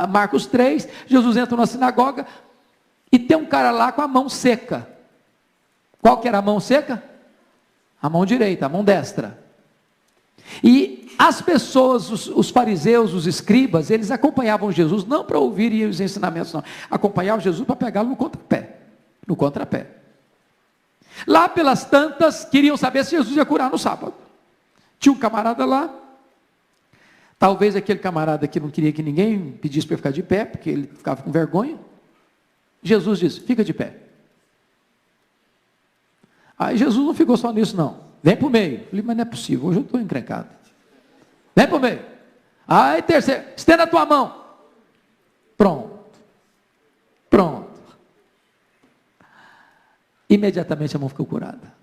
Marcos 3, Jesus entra na sinagoga, e tem um cara lá com a mão seca. Qual que era a mão seca? A mão direita, a mão destra. E as pessoas, os fariseus, os escribas, eles acompanhavam Jesus, não para ouvirem os ensinamentos, não. Acompanhavam Jesus para pegá-lo no contrapé. No contrapé. Lá pelas tantas, queriam saber se Jesus ia curar no sábado. Tinha um camarada lá, talvez aquele camarada que não queria que ninguém pedisse para ficar de pé, porque ele ficava com vergonha. Jesus disse, fica de pé. Aí Jesus não ficou só nisso, não. Vem para o meio. Eu falei, mas não é possível, hoje eu estou encrencado. Vem para o meio. Aí terceiro, estenda a tua mão. Pronto. Imediatamente a mão ficou curada.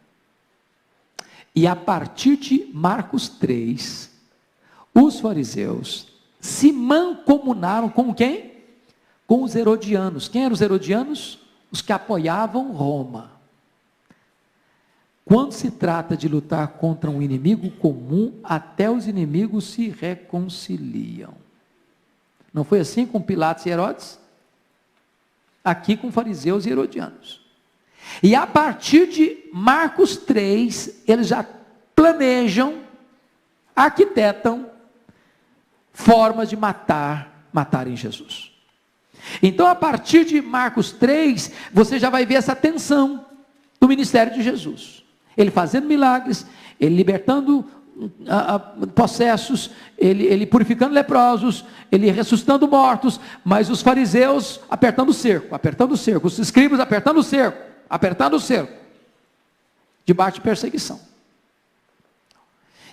E a partir de Marcos 3, os fariseus se mancomunaram com quem? Com os herodianos. Quem eram os herodianos? Os que apoiavam Roma. Quando se trata de lutar contra um inimigo comum, até os inimigos se reconciliam. Não foi assim com Pilatos e Herodes? Aqui com fariseus e herodianos. E a partir de Marcos 3, eles já planejam, arquitetam formas de matarem Jesus. Então, a partir de Marcos 3, você já vai ver essa tensão do ministério de Jesus. Ele fazendo milagres, ele libertando possessos, ele purificando leprosos, ele ressuscitando mortos, mas os fariseus apertando o cerco, os escribas apertando o cerco, debaixo de perseguição.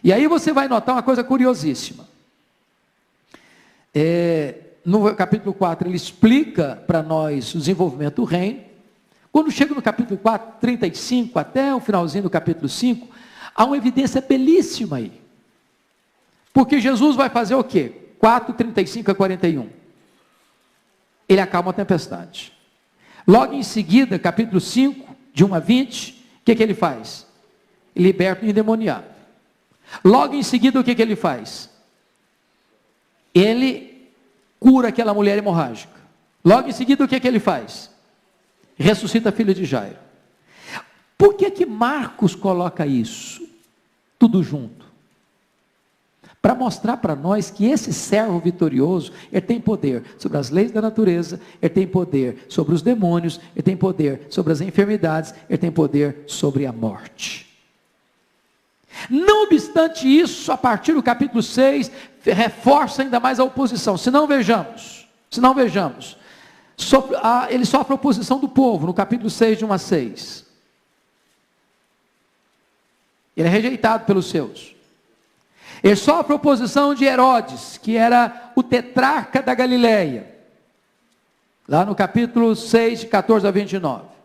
E aí você vai notar uma coisa curiosíssima. No capítulo 4, ele explica para nós o desenvolvimento do reino. Quando chega no capítulo 4, 35, até o finalzinho do capítulo 5, há uma evidência belíssima aí. Porque Jesus vai fazer o quê? 4, 35 a 41. Ele acalma a tempestade. Logo em seguida, capítulo 5, de 1 a 20, o que ele faz? Ele liberta o endemoniado. Logo em seguida, o que ele faz? Ele cura aquela mulher hemorrágica. Logo em seguida, o que ele faz? Ressuscita a filha de Jairo. Por que Marcos coloca isso? Tudo junto. Para mostrar para nós que esse servo vitorioso, ele tem poder sobre as leis da natureza, ele tem poder sobre os demônios, ele tem poder sobre as enfermidades, ele tem poder sobre a morte. Não obstante isso, a partir do capítulo 6, reforça ainda mais a oposição. Se não vejamos, ele sofre a oposição do povo, no capítulo 6, de 1 a 6. Ele é rejeitado pelos seus. Ele sofre a oposição de Herodes, que era o tetrarca da Galileia. Lá no capítulo 6, de 14 a 29.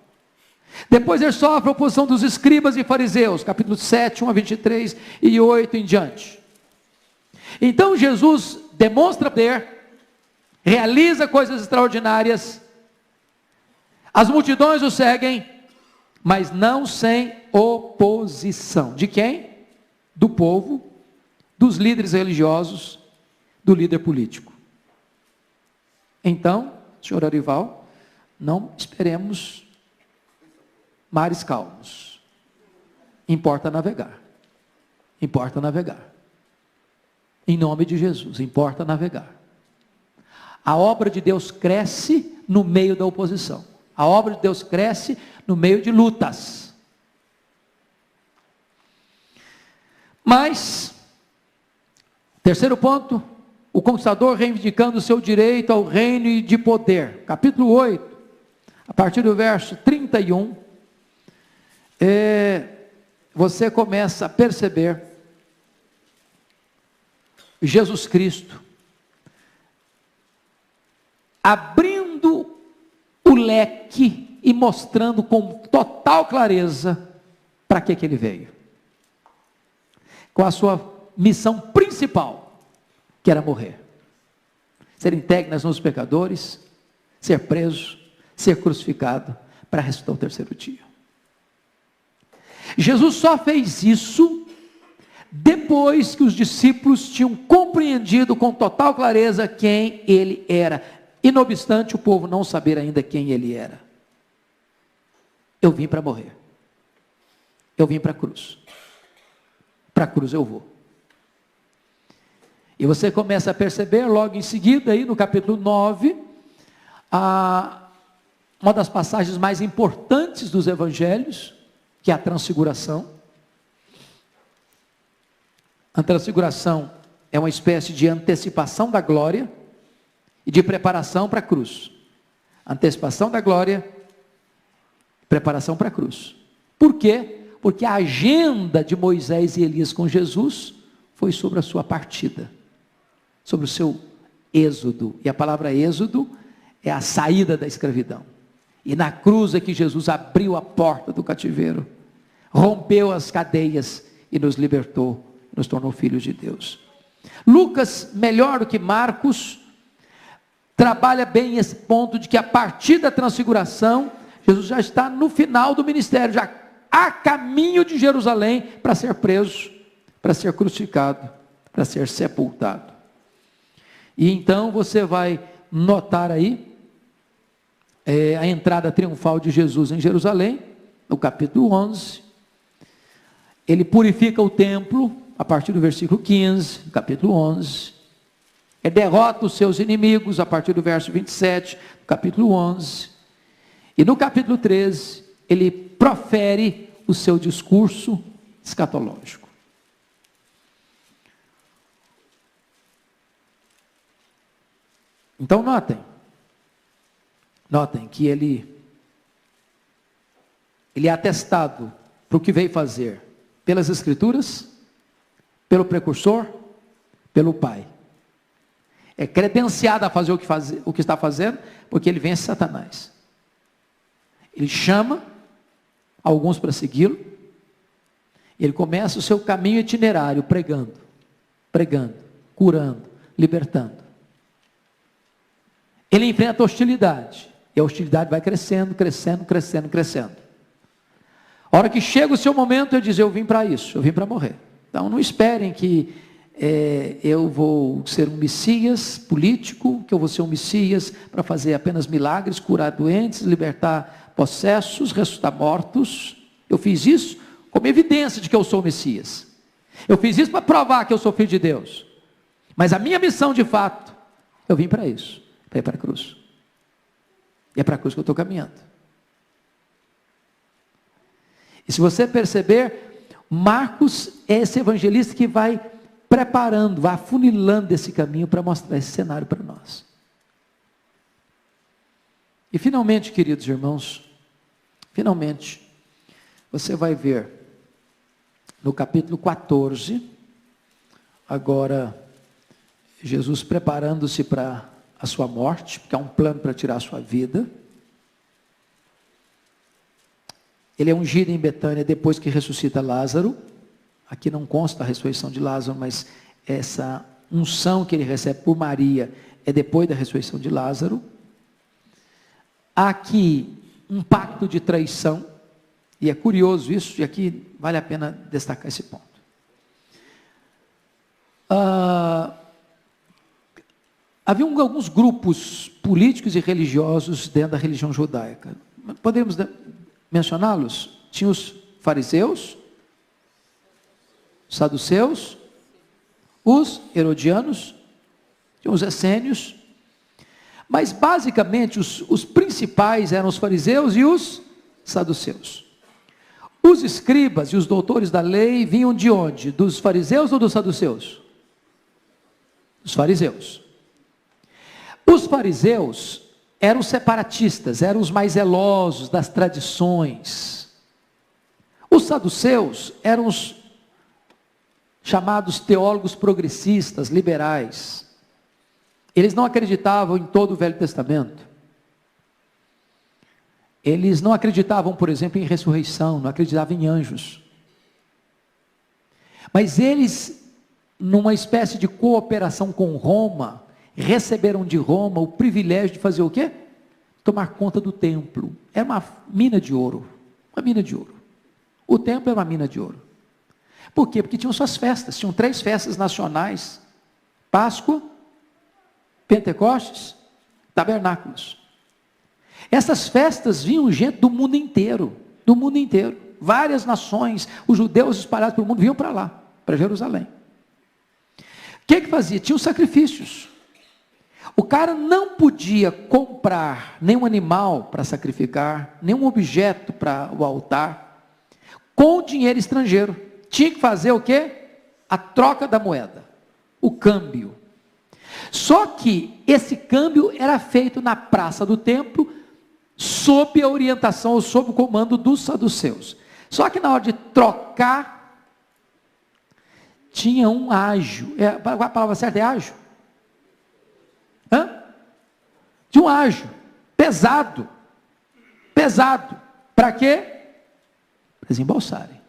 Depois ele sofre a oposição dos escribas e fariseus, capítulo 7, 1 a 23 e 8 em diante. Então Jesus demonstra poder, realiza coisas extraordinárias, as multidões o seguem, mas não sem oposição. De quem? Do povo, dos líderes religiosos, do líder político. Então, senhor Arival, não esperemos mares calmos. Importa navegar. Em nome de Jesus, importa navegar. A obra de Deus cresce no meio da oposição. A obra de Deus cresce no meio de lutas. Mas, terceiro ponto, o conquistador reivindicando o seu direito ao reino e de poder. Capítulo 8, a partir do verso 31, você começa a perceber Jesus Cristo abrindo o leque e mostrando com total clareza para que ele veio. Com a sua missão principal, que era morrer. Ser entregue nas mãos dos pecadores, ser preso, ser crucificado, para ressuscitar o terceiro dia. Jesus só fez isso depois que os discípulos tinham compreendido com total clareza quem ele era, e não obstante o povo não saber ainda quem ele era. Eu vim para morrer, eu vim para a cruz eu vou. E você começa a perceber logo em seguida, aí no capítulo 9, uma das passagens mais importantes dos evangelhos, que é a transfiguração. A transfiguração é uma espécie de antecipação da glória e de preparação para a cruz. Antecipação da glória, preparação para a cruz. Por quê? Porque a agenda de Moisés e Elias com Jesus foi sobre a sua partida, sobre o seu êxodo. E a palavra êxodo é a saída da escravidão. E na cruz é que Jesus abriu a porta do cativeiro, rompeu as cadeias e nos libertou, nos tornou filhos de Deus. Lucas, melhor do que Marcos, trabalha bem esse ponto de que a partir da transfiguração, Jesus já está no final do ministério, já a caminho de Jerusalém para ser preso, para ser crucificado, para ser sepultado. E então você vai notar aí a entrada triunfal de Jesus em Jerusalém, no capítulo 11. Ele purifica o templo, a partir do versículo 15, do capítulo 11. Ele derrota os seus inimigos, a partir do verso 27, do capítulo 11. E no capítulo 13, ele profere o seu discurso escatológico. Então notem que ele é atestado para o que veio fazer pelas Escrituras, pelo precursor, pelo Pai. É credenciado a fazer o que está fazendo, porque ele vence Satanás. Ele chama alguns para segui-lo, ele começa o seu caminho itinerário, pregando, curando, libertando. Ele enfrenta a hostilidade, e a hostilidade vai crescendo. A hora que chega o seu momento, ele diz: eu vim para isso, eu vim para morrer. Então não esperem que eu vou ser um Messias político, que eu vou ser um Messias para fazer apenas milagres, curar doentes, libertar possessos, ressuscitar mortos. Eu fiz isso como evidência de que eu sou o Messias. Eu fiz isso para provar que eu sou filho de Deus. Mas a minha missão de fato, eu vim para isso, para ir para a cruz. E é para a cruz que eu estou caminhando. E se você perceber, Marcos é esse evangelista que vai preparando, vai afunilando esse caminho para mostrar esse cenário para nós. E finalmente, queridos irmãos, finalmente, você vai ver no capítulo 14, agora Jesus preparando-se para a sua morte, porque há um plano para tirar a sua vida. Ele é ungido em Betânia depois que ressuscita Lázaro. Aqui não consta a ressurreição de Lázaro, mas essa unção que ele recebe por Maria é depois da ressurreição de Lázaro. Há aqui um pacto de traição, e é curioso isso, e aqui vale a pena destacar esse ponto. Havia alguns grupos políticos e religiosos dentro da religião judaica. Podemos mencioná-los? Tinha os fariseus, os saduceus, os herodianos, tinha os essênios, mas basicamente os principais eram os fariseus e os saduceus. Os escribas e os doutores da lei vinham de onde? Dos fariseus ou dos saduceus? Dos fariseus. Os fariseus eram separatistas, eram os mais zelosos das tradições. Os saduceus eram os chamados teólogos progressistas, liberais. Eles não acreditavam em todo o Velho Testamento. Eles não acreditavam, por exemplo, em ressurreição, não acreditavam em anjos. Mas eles, numa espécie de cooperação com Roma, receberam de Roma o privilégio de fazer o quê? Tomar conta do templo. Era uma mina de ouro. Uma mina de ouro. O templo era uma mina de ouro. Por quê? Porque tinham suas festas. Tinham 3 festas nacionais: Páscoa, Pentecostes, Tabernáculos. Essas festas vinham gente do mundo inteiro. Do mundo inteiro. Várias nações, os judeus espalhados pelo mundo vinham para lá, para Jerusalém. O que fazia? Tinha os sacrifícios. O cara não podia comprar nenhum animal para sacrificar, nenhum objeto para o altar, com dinheiro estrangeiro. Tinha que fazer o quê? A troca da moeda, o câmbio. Só que esse câmbio era feito na praça do templo, sob a orientação ou sob o comando dos saduceus. Só que na hora de trocar, tinha um ágio. A palavra certa é ágio? Tinha um ágio, pesado. Pesado. Para quê? Para desembolsarem.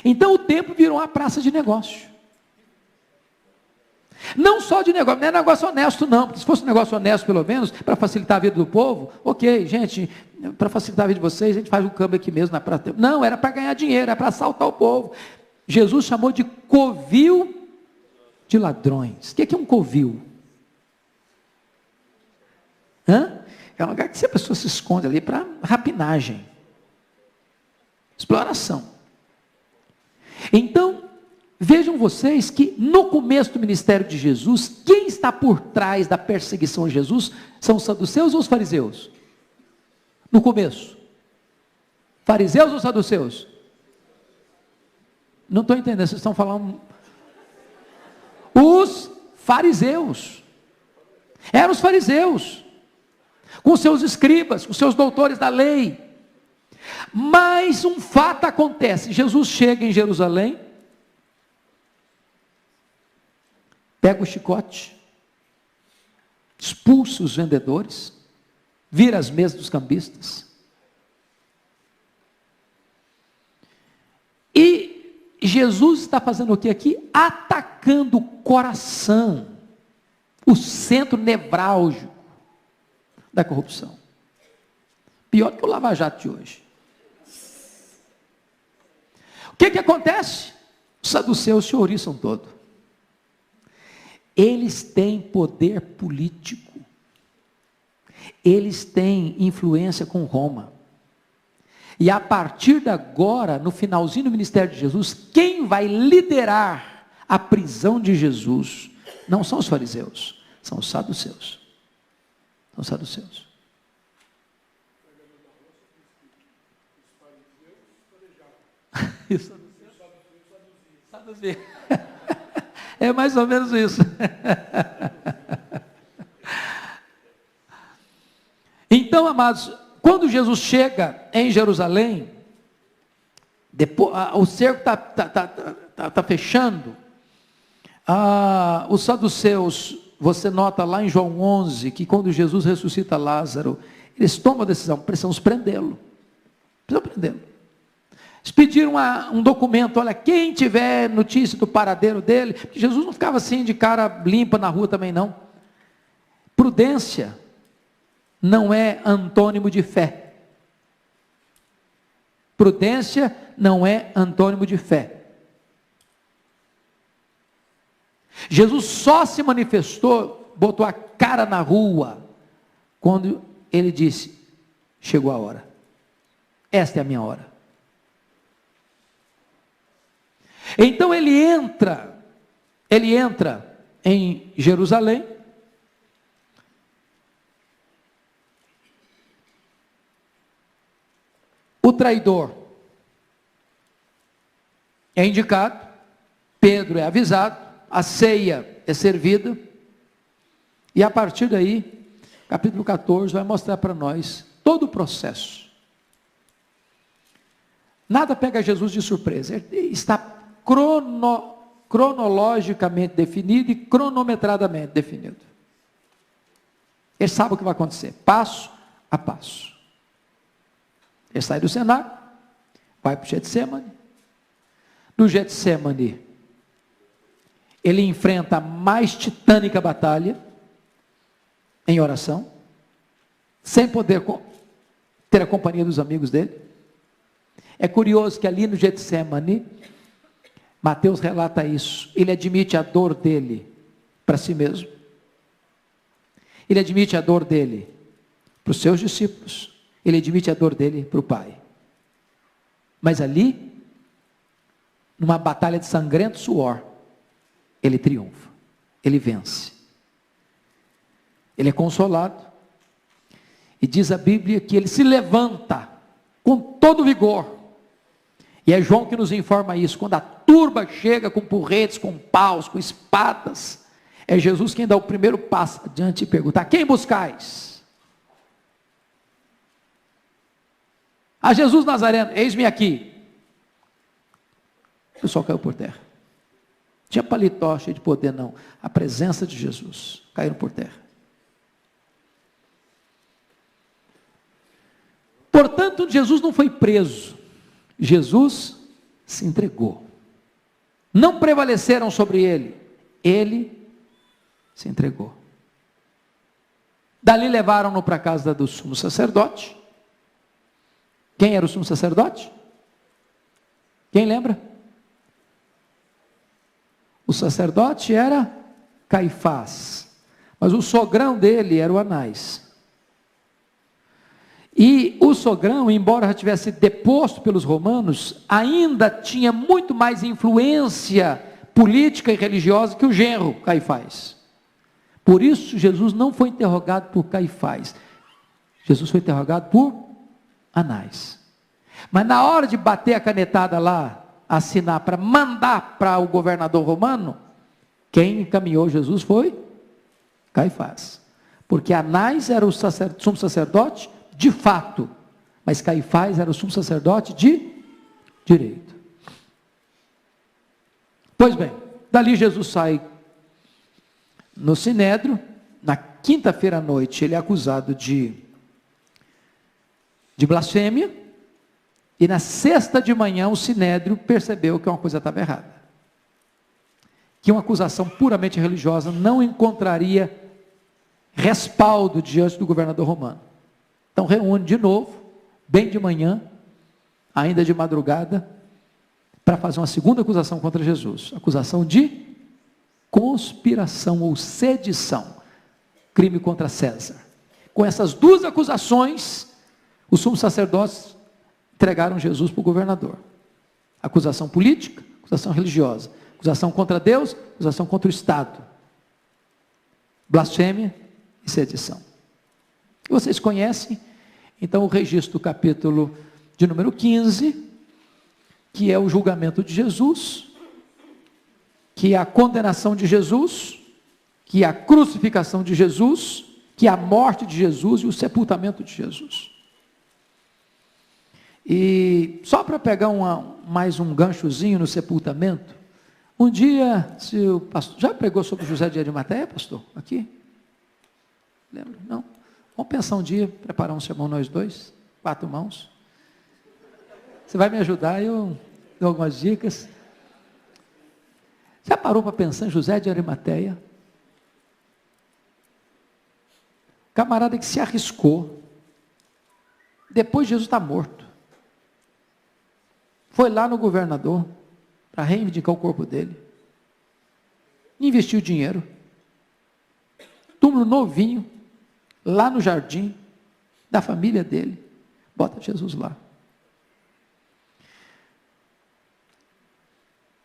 Então o templo virou uma praça de negócio. Não só de negócio, não é negócio honesto não, porque se fosse um negócio honesto pelo menos, para facilitar a vida do povo, ok, gente, para facilitar a vida de vocês, a gente faz um câmbio aqui mesmo na praça. Não, era para ganhar dinheiro, era para assaltar o povo. Jesus chamou de covil de ladrões. O que é um covil? É um lugar que a pessoa se esconde ali para rapinagem, exploração. Então, vejam vocês que no começo do ministério de Jesus, quem está por trás da perseguição a Jesus são os saduceus ou os fariseus? No começo. Fariseus ou saduceus? Não estou entendendo, vocês estão falando. Os fariseus. Eram os fariseus. Com seus escribas, com seus doutores da lei. Mas um fato acontece. Jesus chega em Jerusalém. Pega o chicote, expulsa os vendedores, vira as mesas dos cambistas. E Jesus está fazendo o que aqui? Atacando o coração, o centro nevrálgico da corrupção. Pior que o Lava Jato de hoje. O que acontece? Os saduceus se ouriçam todo. Eles têm poder político. Eles têm influência com Roma. E a partir de agora, no finalzinho do ministério de Jesus, quem vai liderar a prisão de Jesus não são os fariseus, são os saduceus. São os saduceus. Isso. É mais ou menos isso. Então, amados, quando Jesus chega em Jerusalém, depois, o cerco está fechando, os saduceus, você nota lá em João 11, que quando Jesus ressuscita Lázaro, eles tomam a decisão, precisamos prendê-lo. Eles pediram um documento, olha, quem tiver notícia do paradeiro dele, porque Jesus não ficava assim de cara limpa na rua também não. Prudência não é antônimo de fé. Prudência não é antônimo de fé. Jesus só se manifestou, botou a cara na rua, quando ele disse, chegou a hora. Esta é a minha hora. Então ele entra em Jerusalém, o traidor é indicado, Pedro é avisado, a ceia é servida, e a partir daí, capítulo 14 vai mostrar para nós todo o processo. Nada pega Jesus de surpresa, ele está cronologicamente definido e cronometradamente definido. Ele sabe o que vai acontecer, passo a passo. Ele sai do cenáculo, vai para o Getsemane. No Getsemane, ele enfrenta a mais titânica batalha, em oração, sem poder ter a companhia dos amigos dele. É curioso que ali no Getsemane, Mateus relata isso, ele admite a dor dele para si mesmo, ele admite a dor dele para os seus discípulos, ele admite a dor dele para o Pai. Mas ali, numa batalha de sangrento suor, ele triunfa, ele vence, ele é consolado, e diz a Bíblia que ele se levanta com todo vigor. E é João que nos informa isso, quando a turba chega com porretes, com paus, com espadas, é Jesus quem dá o primeiro passo adiante e pergunta, quem buscais? a Jesus Nazareno, eis-me aqui. O pessoal caiu por terra. Não tinha paletó cheio de poder, não. A presença de Jesus. Caíram por terra. Portanto, Jesus não foi preso. Jesus se entregou. Não prevaleceram sobre ele. Ele se entregou. Dali levaram-no para a casa do sumo sacerdote. Quem era o sumo sacerdote? Quem lembra? O sacerdote era Caifás, mas o sogrão dele era o Anás. E o sogrão, embora já tivesse deposto pelos romanos, ainda tinha muito mais influência política e religiosa que o genro Caifás. Por isso, Jesus não foi interrogado por Caifás. Jesus foi interrogado por Anás. Mas na hora de bater a canetada lá, assinar para mandar para o governador romano, quem encaminhou Jesus foi Caifás. Porque Anás era o sumo sacerdote de fato, mas Caifás era o sumo sacerdote de direito. Pois bem, dali Jesus sai no Sinédrio. Na quinta-feira à noite ele é acusado de blasfêmia, e na sexta de manhã o Sinédrio percebeu que uma coisa estava errada, que uma acusação puramente religiosa não encontraria respaldo diante do governador romano. Então reúne de novo, bem de manhã, ainda de madrugada, para fazer uma segunda acusação contra Jesus, acusação de conspiração ou sedição, crime contra César. Com essas duas acusações, os sumos sacerdotes entregaram Jesus para o governador. Acusação política, acusação religiosa, acusação contra Deus, acusação contra o Estado, blasfêmia e sedição. Vocês conhecem, então, o registro do capítulo de número 15, que é o julgamento de Jesus, que é a condenação de Jesus, que é a crucificação de Jesus, que é a morte de Jesus e o sepultamento de Jesus. E só para pegar mais um ganchozinho no sepultamento, um dia, se o pastor, já pregou sobre José de Arimateia, pastor? Aqui? Lembra? Não? Vamos pensar um dia, preparar um sermão nós dois, 4 mãos. Você vai me ajudar, eu dou algumas dicas. Já parou para pensar em José de Arimateia? Camarada que se arriscou, depois Jesus está morto. Foi lá no governador para reivindicar o corpo dele. Investiu dinheiro. Túmulo novinho, lá no jardim da família dele. Bota Jesus lá.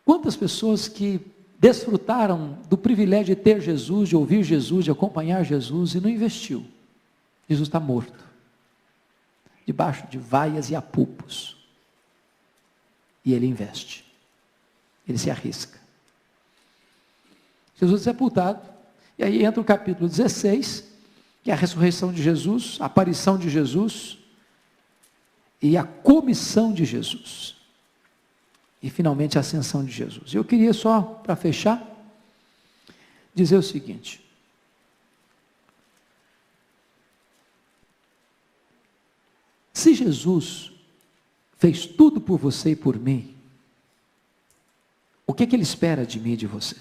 Quantas pessoas que desfrutaram do privilégio de ter Jesus, de ouvir Jesus, de acompanhar Jesus e não investiu. Jesus está morto. Debaixo de vaias e apupos. E ele investe. Ele se arrisca. Jesus é sepultado. E aí entra o capítulo 16, que é a ressurreição de Jesus, a aparição de Jesus e a comissão de Jesus. E finalmente a ascensão de Jesus. Eu queria só, para fechar, dizer o seguinte. Se Jesus fez tudo por você e por mim, o que Ele espera de mim e de você?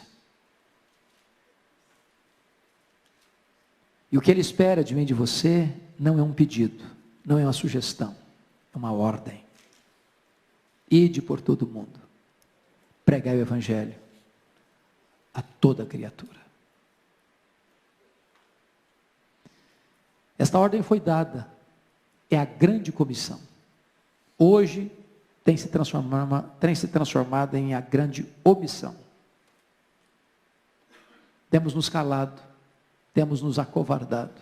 E o que Ele espera de mim e de você não é um pedido, não é uma sugestão, é uma ordem. Ide por todo mundo, pregai o Evangelho a toda criatura. Esta ordem foi dada, é a grande comissão. Hoje tem se transformado em a grande omissão. Temos nos calado, temos nos acovardado.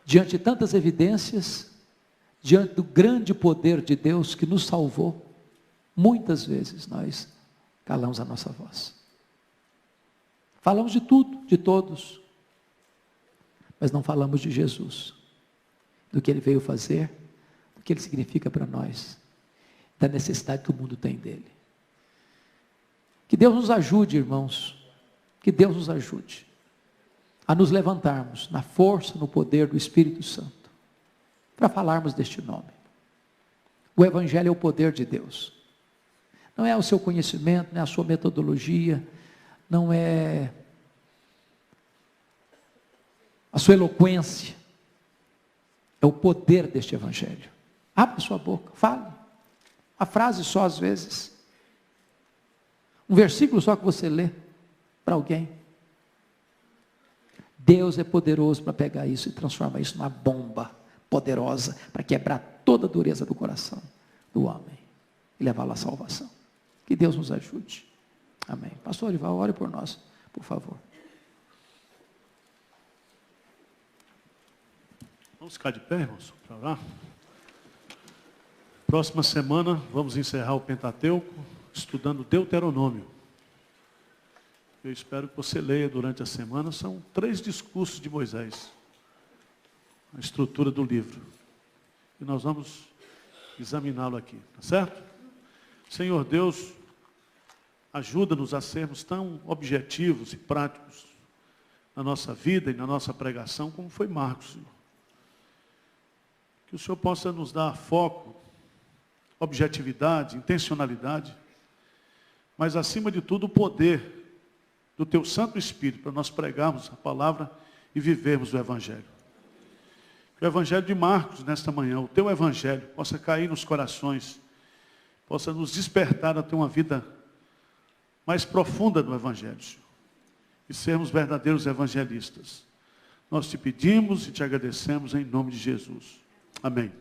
Diante de tantas evidências, diante do grande poder de Deus que nos salvou, muitas vezes nós calamos a nossa voz. Falamos de tudo, de todos, mas não falamos de Jesus. do que Ele veio fazer, do que Ele significa para nós, da necessidade que o mundo tem dEle. Que Deus nos ajude, irmãos, que Deus nos ajude a nos levantarmos na força, no poder do Espírito Santo, para falarmos deste nome. O Evangelho é o poder de Deus. Não é o seu conhecimento, não é a sua metodologia, não é a sua eloquência. É o poder deste Evangelho. Abra sua boca, fale. A frase só às vezes. Um versículo só que você lê para alguém. Deus é poderoso para pegar isso e transformar isso numa bomba poderosa para quebrar toda a dureza do coração do homem e levá-lo à salvação. Que Deus nos ajude. Amém. Pastor Orival, ore por nós, por favor. Vamos ficar de pé, irmãos, para orar. Próxima semana vamos encerrar o Pentateuco estudando Deuteronômio. Eu espero que você leia durante a semana. São 3 discursos de Moisés, a estrutura do livro. E nós vamos examiná-lo aqui, tá certo? Senhor Deus, ajuda-nos a sermos tão objetivos e práticos na nossa vida e na nossa pregação, como foi Marcos, Senhor. Que o Senhor possa nos dar foco, objetividade, intencionalidade, mas acima de tudo o poder do Teu Santo Espírito para nós pregarmos a palavra e vivermos o Evangelho. Que o Evangelho de Marcos nesta manhã, o Teu Evangelho, possa cair nos corações, possa nos despertar a ter uma vida mais profunda do Evangelho, Senhor, e sermos verdadeiros evangelistas. Nós te pedimos e te agradecemos em nome de Jesus. Amém.